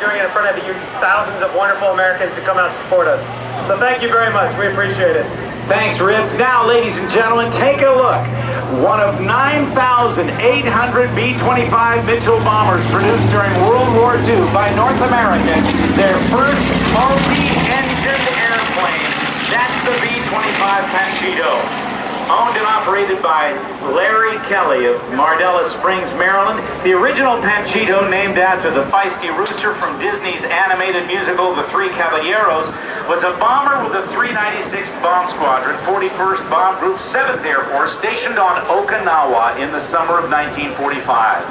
Doing it in front of you thousands of wonderful Americans to come out and support us. So thank you very much. We appreciate it. Thanks, Ritz. Now, ladies and gentlemen, take a look. One of 9,800 B-25 Mitchell bombers produced during World War II by North America. Their first multi-engined airplane. That's the B-25 Panchito. Owned and operated by Larry Kelly of Mardella Springs, Maryland. The original Panchito, named after the feisty rooster from Disney's animated musical The Three Caballeros, was a bomber with the 396th Bomb Squadron, 41st Bomb Group, 7th Air Force, stationed on Okinawa in the summer of 1945.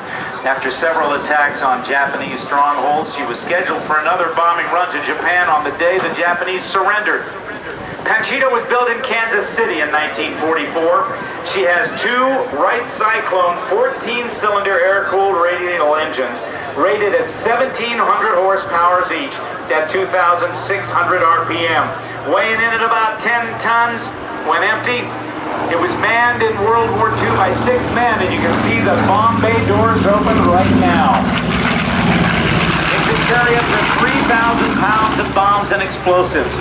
After several attacks on Japanese strongholds, she was scheduled for another bombing run to Japan on the day the Japanese surrendered. Panchito was built in Kansas City in 1944. She has two Wright Cyclone 14-cylinder air-cooled radial engines rated at 1,700 horsepower each at 2,600 RPM, weighing in at about 10 tons when empty. It was manned in World War II by 6 men, and you can see the bomb bay doors open right now. It could carry up to 3,000 pounds of bombs and explosives.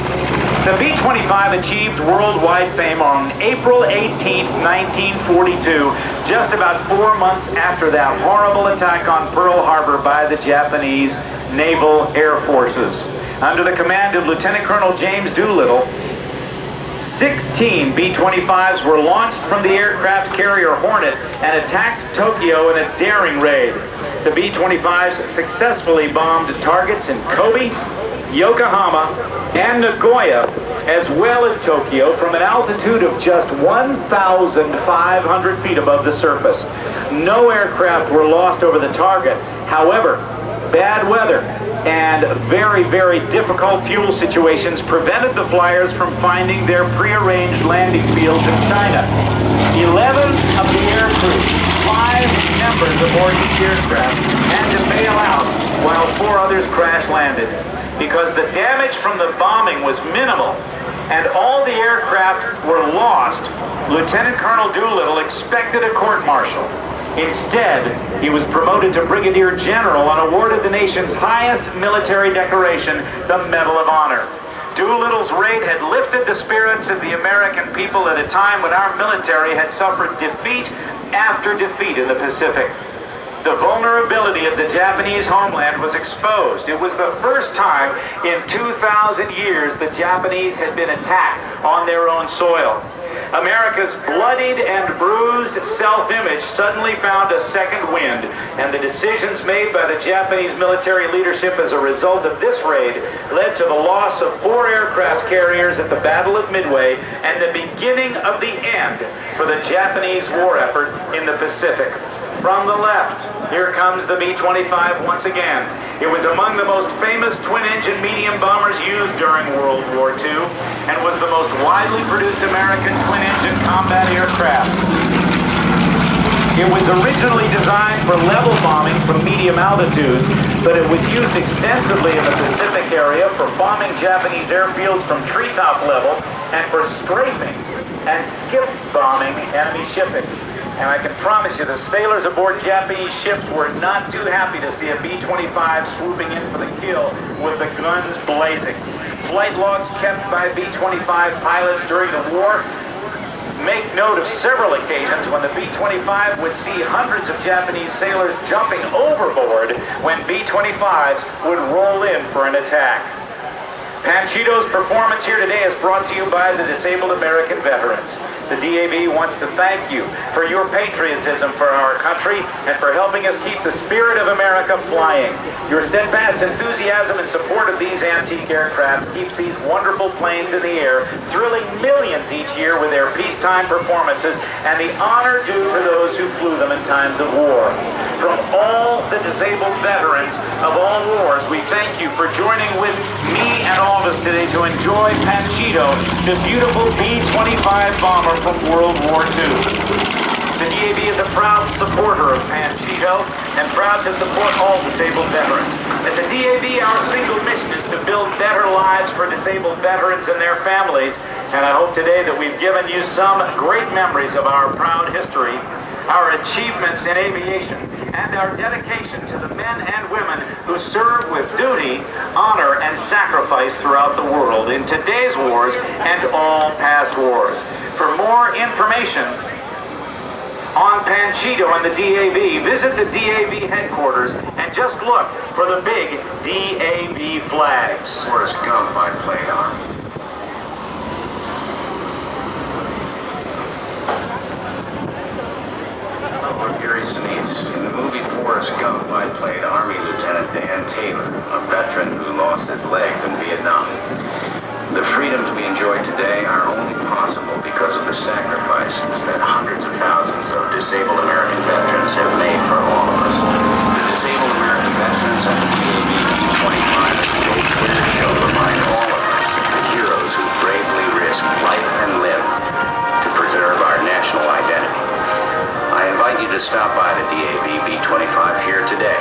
The B-25 achieved worldwide fame on April 18, 1942, just about 4 months after that horrible attack on Pearl Harbor by the Japanese Naval Air Forces. Under the command of Lieutenant Colonel James Doolittle, 16 B-25s were launched from the aircraft carrier Hornet and attacked Tokyo in a daring raid. The B-25s successfully bombed targets in Kobe, Yokohama, and Nagoya, as well as Tokyo, from an altitude of just 1,500 feet above the surface. No aircraft were lost over the target. However, bad weather and very, very difficult fuel situations prevented the flyers from finding their prearranged landing fields in China. 11 of the aircrew, 5 members aboard each aircraft, had to bail out while 4 others crash landed. Because the damage from the bombing was minimal and all the aircraft were lost, Lieutenant Colonel Doolittle expected a court-martial. Instead, he was promoted to Brigadier General and awarded the nation's highest military decoration, the Medal of Honor. Doolittle's raid had lifted the spirits of the American people at a time when our military had suffered defeat after defeat in the Pacific. The vulnerability of the Japanese homeland was exposed. It was the first time in 2,000 years the Japanese had been attacked on their own soil. America's bloodied and bruised self-image suddenly found a second wind, and the decisions made by the Japanese military leadership as a result of this raid led to the loss of 4 aircraft carriers at the Battle of Midway and the beginning of the end for the Japanese war effort in the Pacific. From the left, here comes the B-25 once again. It was among the most famous twin-engine medium bombers used during World War II and was the most widely produced American twin-engine combat aircraft. It was originally designed for level bombing from medium altitudes, but it was used extensively in the Pacific area for bombing Japanese airfields from treetop level and for strafing and skip bombing enemy shipping. And I can promise you the sailors aboard Japanese ships were not too happy to see a B-25 swooping in for the kill with the guns blazing. Flight logs kept by B-25 pilots during the war make note of several occasions when the B-25 would see hundreds of Japanese sailors jumping overboard when B-25s would roll in for an attack. Panchito's performance here today is brought to you by the Disabled American Veterans. The DAV wants to thank you for your patriotism for our country and for helping us keep the spirit of America flying. Your steadfast enthusiasm in support of these antique aircraft keeps these wonderful planes in the air, thrilling millions each year with their peacetime performances and the honor due to those who flew them in times of war. From all the disabled veterans of all wars, we thank you for joining with me and all of us today to enjoy Panchito, the beautiful B-25 bomber from World War II. The DAV is a proud supporter of Panchito and proud to support all disabled veterans. At the DAV, our single mission is to build better lives for disabled veterans and their families, and I hope today that we've given you some great memories of our proud history, our achievements in aviation, and our dedication to the men and women who serve with duty, honor, and sacrifice throughout the world in today's wars and all past wars. For more information on Panchito and the DAV, visit the DAV headquarters and just look for the big DAV flags. Forrest Gump I played on. I'm Gary Sinise. In the movie Forrest Gump, I played Army Lieutenant Dan Taylor, a veteran who lost his legs in Vietnam. The freedoms we enjoy today are only possible because of the sacrifices that hundreds of thousands of disabled American veterans have made for all of us. The disabled American veterans and the DAV B-25 at the Old Square Hill remind all of us of the heroes who bravely risked life and limb to preserve our national identity. I invite you to stop by the DAV B-25 here today.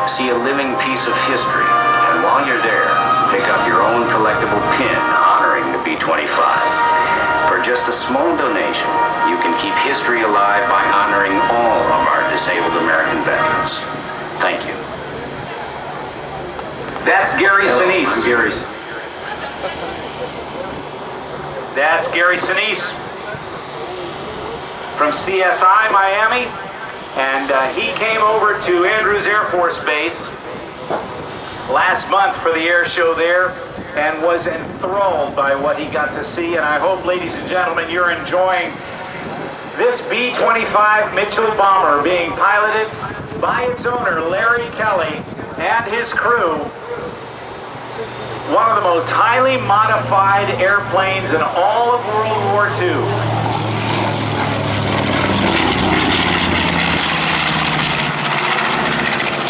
See a living piece of history, and while you're there, pick up your own collectible pin honoring the B-25. For just a small donation, you can keep history alive by honoring all of our disabled American veterans. Thank you. That's Gary Sinise. I'm Gary. That's Gary Sinise from CSI Miami, and he came over to Andrews Air Force Base last month for the air show there and was enthralled by what he got to see. And I hope, ladies and gentlemen, you're enjoying this B-25 Mitchell bomber being piloted by its owner, Larry Kelly, and his crew. One of the most highly modified airplanes in all of World War II.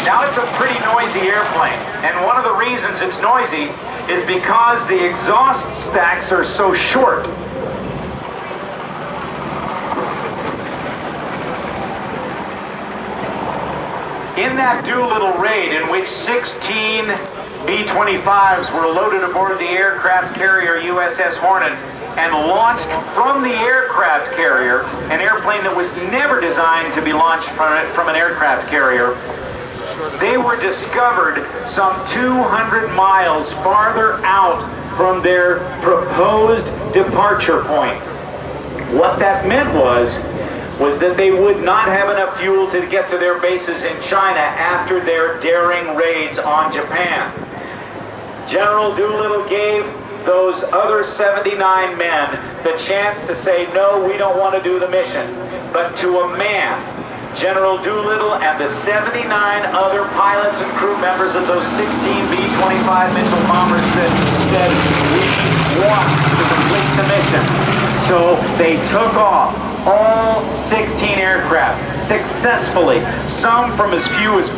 Now, it's a pretty noisy airplane, and one of the reasons it's noisy is because the exhaust stacks are so short. In that Doolittle raid, in which 16 B-25s were loaded aboard the aircraft carrier USS Hornet and launched from the aircraft carrier, an airplane that was never designed to be launched from an aircraft carrier, they were discovered some 200 miles farther out from their proposed departure point. What that meant was that they would not have enough fuel to get to their bases in China after their daring raids on Japan. General Doolittle gave those other 79 men the chance to say, no, we don't want to do the mission. But to a man, General Doolittle and the 79 other pilots and crew members of those 16 B-25 Mitchell bombers said, we want to complete the mission. So they took off all 16 aircraft successfully, some from as few as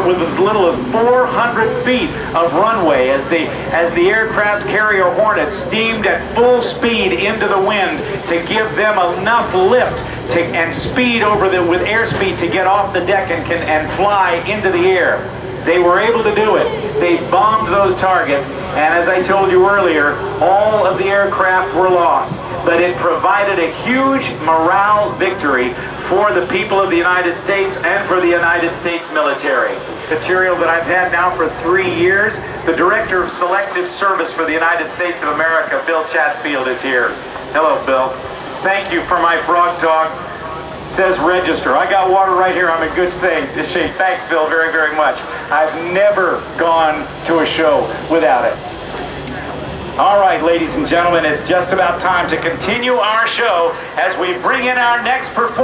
with as little as 400 feet of runway as the aircraft carrier Hornet steamed at full speed into the wind to give them enough lift and speed with airspeed to get off the deck and fly into the air. They were able to do it. They bombed those targets, and as I told you earlier, all of the aircraft were lost. But it provided a huge morale victory for the people of the United States and for the United States military. Material that I've had now for 3 years. The Director of Selective Service for the United States of America, Bill Chatfield, is here. Hello, Bill. Thank you for my frog talk. Says register. I got water right here. I'm in good shape. Thanks, Bill, very, very much. I've never gone to a show without it. All right, ladies and gentlemen, it's just about time to continue our show as we bring in our next performer.